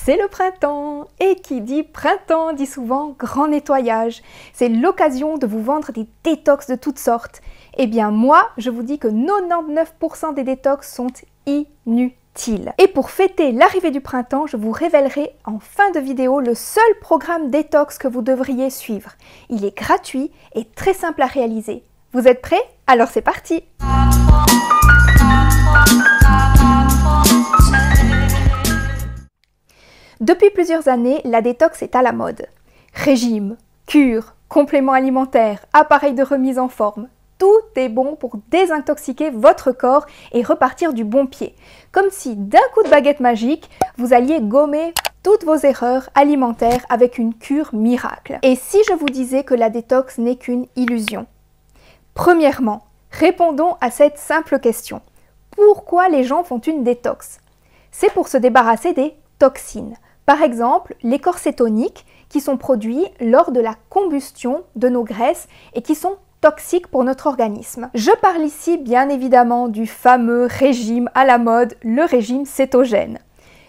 C'est le printemps et qui dit printemps dit souvent grand nettoyage. C'est l'occasion de vous vendre des détox de toutes sortes. Eh bien moi, je vous dis que 99% des détox sont inutiles. Et pour fêter l'arrivée du printemps, je vous révélerai en fin de vidéo le seul programme détox que vous devriez suivre. Il est gratuit et très simple à réaliser. Vous êtes prêts? Alors c'est parti! Depuis plusieurs années, la détox est à la mode. Régime, cure, compléments alimentaires, appareil de remise en forme, tout est bon pour désintoxiquer votre corps et repartir du bon pied. Comme si d'un coup de baguette magique, vous alliez gommer toutes vos erreurs alimentaires avec une cure miracle. Et si je vous disais que la détox n'est qu'une illusion? Premièrement, répondons à cette simple question. Pourquoi les gens font une détox? C'est pour se débarrasser des toxines. Par exemple, les corps cétoniques qui sont produits lors de la combustion de nos graisses et qui sont toxiques pour notre organisme. Je parle ici bien évidemment du fameux régime à la mode, le régime cétogène,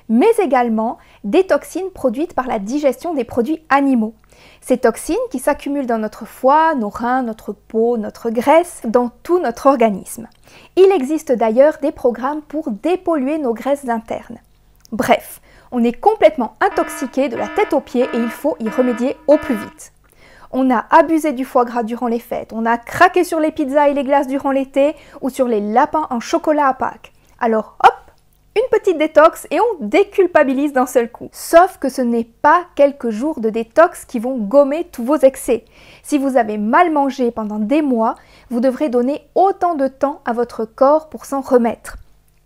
mais également des toxines produites par la digestion des produits animaux. Ces toxines qui s'accumulent dans notre foie, nos reins, notre peau, notre graisse, dans tout notre organisme. Il existe d'ailleurs des programmes pour dépolluer nos graisses internes. Bref, on est complètement intoxiqué de la tête aux pieds et il faut y remédier au plus vite. On a abusé du foie gras durant les fêtes, on a craqué sur les pizzas et les glaces durant l'été ou sur les lapins en chocolat à Pâques. Alors hop, une petite détox et on déculpabilise d'un seul coup. Sauf que ce n'est pas quelques jours de détox qui vont gommer tous vos excès. Si vous avez mal mangé pendant des mois, vous devrez donner autant de temps à votre corps pour s'en remettre.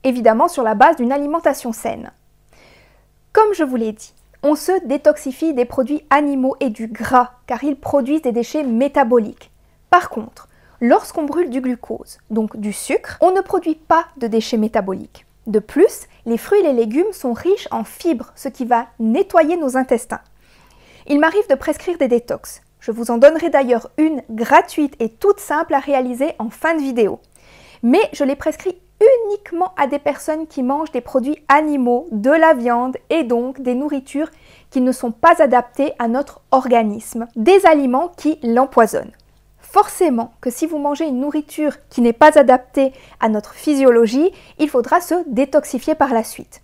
Évidemment sur la base d'une alimentation saine. Comme je vous l'ai dit, on se détoxifie des produits animaux et du gras car ils produisent des déchets métaboliques. Par contre, lorsqu'on brûle du glucose, donc du sucre, on ne produit pas de déchets métaboliques. De plus, les fruits et les légumes sont riches en fibres, ce qui va nettoyer nos intestins. Il m'arrive de prescrire des détox. Je vous en donnerai d'ailleurs une gratuite et toute simple à réaliser en fin de vidéo. Mais je les prescris uniquement à des personnes qui mangent des produits animaux, de la viande et donc des nourritures qui ne sont pas adaptées à notre organisme, des aliments qui l'empoisonnent. Forcément que si vous mangez une nourriture qui n'est pas adaptée à notre physiologie, il faudra se détoxifier par la suite.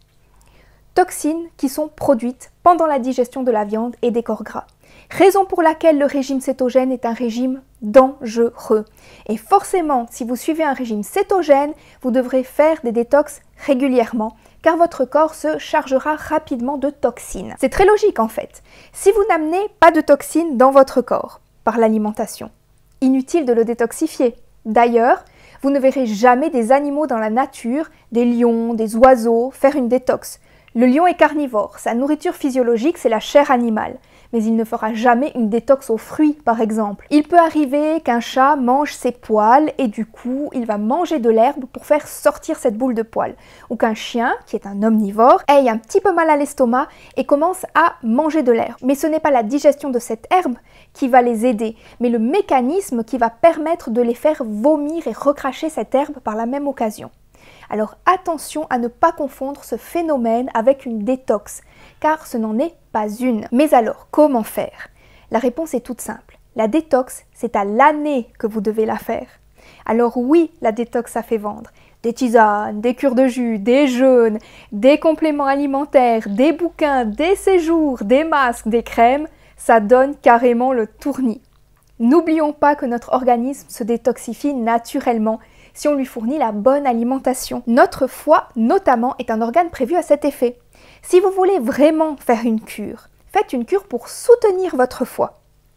Toxines qui sont produites pendant la digestion de la viande et des corps gras. Raison pour laquelle le régime cétogène est un régime dangereux. Et forcément, si vous suivez un régime cétogène, vous devrez faire des détox régulièrement, car votre corps se chargera rapidement de toxines. C'est très logique en fait. Si vous n'amenez pas de toxines dans votre corps, par l'alimentation, inutile de le détoxifier. D'ailleurs, vous ne verrez jamais des animaux dans la nature, des lions, des oiseaux, faire une détox. Le lion est carnivore, sa nourriture physiologique c'est la chair animale, mais il ne fera jamais une détox aux fruits par exemple. Il peut arriver qu'un chat mange ses poils et du coup il va manger de l'herbe pour faire sortir cette boule de poils. Ou qu'un chien, qui est un omnivore, ait un petit peu mal à l'estomac et commence à manger de l'herbe. Mais ce n'est pas la digestion de cette herbe qui va les aider, mais le mécanisme qui va permettre de les faire vomir et recracher cette herbe par la même occasion. Alors attention à ne pas confondre ce phénomène avec une détox, car ce n'en est pas une. Mais alors, comment faire? La réponse est toute simple. La détox, c'est à l'année que vous devez la faire. Alors oui, la détox, ça fait vendre. Des tisanes, des cures de jus, des jeûnes, des compléments alimentaires, des bouquins, des séjours, des masques, des crèmes, ça donne carrément le tournis. N'oublions pas que notre organisme se détoxifie naturellement si on lui fournit la bonne alimentation. Notre foie, notamment, est un organe prévu à cet effet. Si vous voulez vraiment faire une cure, faites une cure pour soutenir votre foie.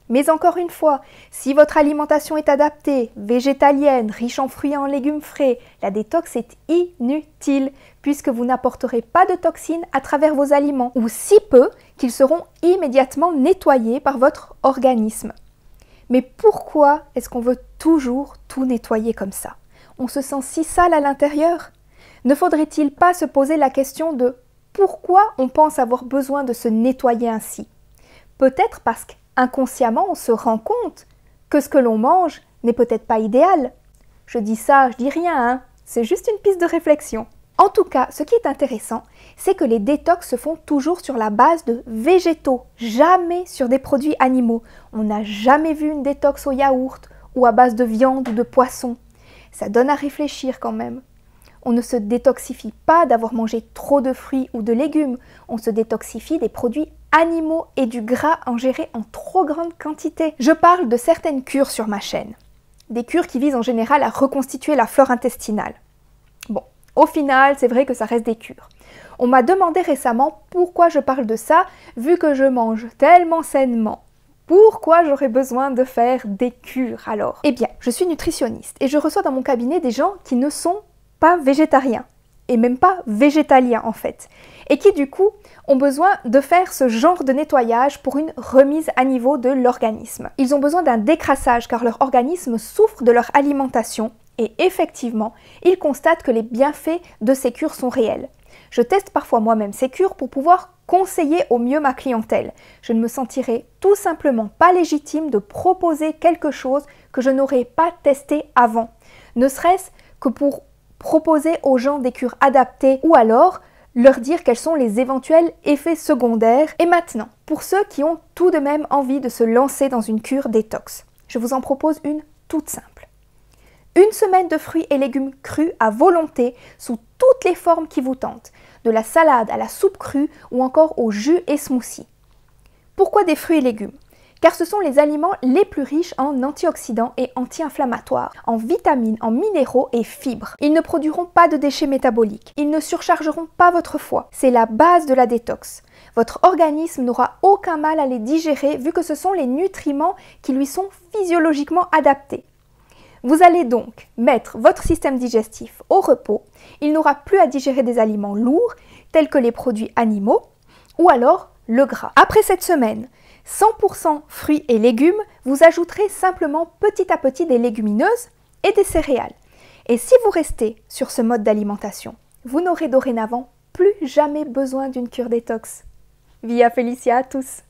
Mais encore une fois, si votre alimentation est adaptée, végétalienne, riche en fruits et en légumes frais, la détox est inutile puisque vous n'apporterez pas de toxines à travers vos aliments, ou si peu qu'ils seront immédiatement nettoyés par votre organisme. Mais pourquoi est-ce qu'on veut toujours tout nettoyer comme ça? On se sent si sale à l'intérieur? Ne faudrait-il pas se poser la question de pourquoi on pense avoir besoin de se nettoyer ainsi? Peut-être parce qu'inconsciemment on se rend compte que ce que l'on mange n'est peut-être pas idéal. Je dis ça, je dis rien, hein, c'est juste une piste de réflexion. En tout cas, ce qui est intéressant, c'est que les détox se font toujours sur la base de végétaux, jamais sur des produits animaux. On n'a jamais vu une détox au yaourt ou à base de viande ou de poisson. Ça donne à réfléchir quand même. On ne se détoxifie pas d'avoir mangé trop de fruits ou de légumes, on se détoxifie des produits animaux et du gras ingéré en trop grande quantité. Je parle de certaines cures sur ma chaîne. Des cures qui visent en général à reconstituer la flore intestinale. Bon, au final, c'est vrai que ça reste des cures. On m'a demandé récemment pourquoi je parle de ça, vu que je mange tellement sainement. Pourquoi j'aurais besoin de faire des cures alors? Eh bien, je suis nutritionniste et je reçois dans mon cabinet des gens qui ne sont pas végétariens, et même pas végétaliens en fait, et qui du coup ont besoin de faire ce genre de nettoyage pour une remise à niveau de l'organisme. Ils ont besoin d'un décrassage car leur organisme souffre de leur alimentation et effectivement, ils constatent que les bienfaits de ces cures sont réels. Je teste parfois moi-même ces cures pour pouvoir conseiller au mieux ma clientèle. Je ne me sentirais tout simplement pas légitime de proposer quelque chose que je n'aurais pas testé avant, ne serait-ce que pour proposer aux gens des cures adaptées ou alors leur dire quels sont les éventuels effets secondaires. Et maintenant, pour ceux qui ont tout de même envie de se lancer dans une cure détox, je vous en propose une toute simple. Une semaine de fruits et légumes crus à volonté sous toutes les formes qui vous tentent, de la salade à la soupe crue ou encore au jus et smoothie. Pourquoi des fruits et légumes? Car ce sont les aliments les plus riches en antioxydants et anti-inflammatoires, en vitamines, en minéraux et fibres. Ils ne produiront pas de déchets métaboliques, ils ne surchargeront pas votre foie. C'est la base de la détox. Votre organisme n'aura aucun mal à les digérer vu que ce sont les nutriments qui lui sont physiologiquement adaptés. Vous allez donc mettre votre système digestif au repos, il n'aura plus à digérer des aliments lourds tels que les produits animaux ou alors le gras. Après cette semaine, 100% fruits et légumes, vous ajouterez simplement petit à petit des légumineuses et des céréales. Et si vous restez sur ce mode d'alimentation, vous n'aurez dorénavant plus jamais besoin d'une cure détox. Via Felicia à tous!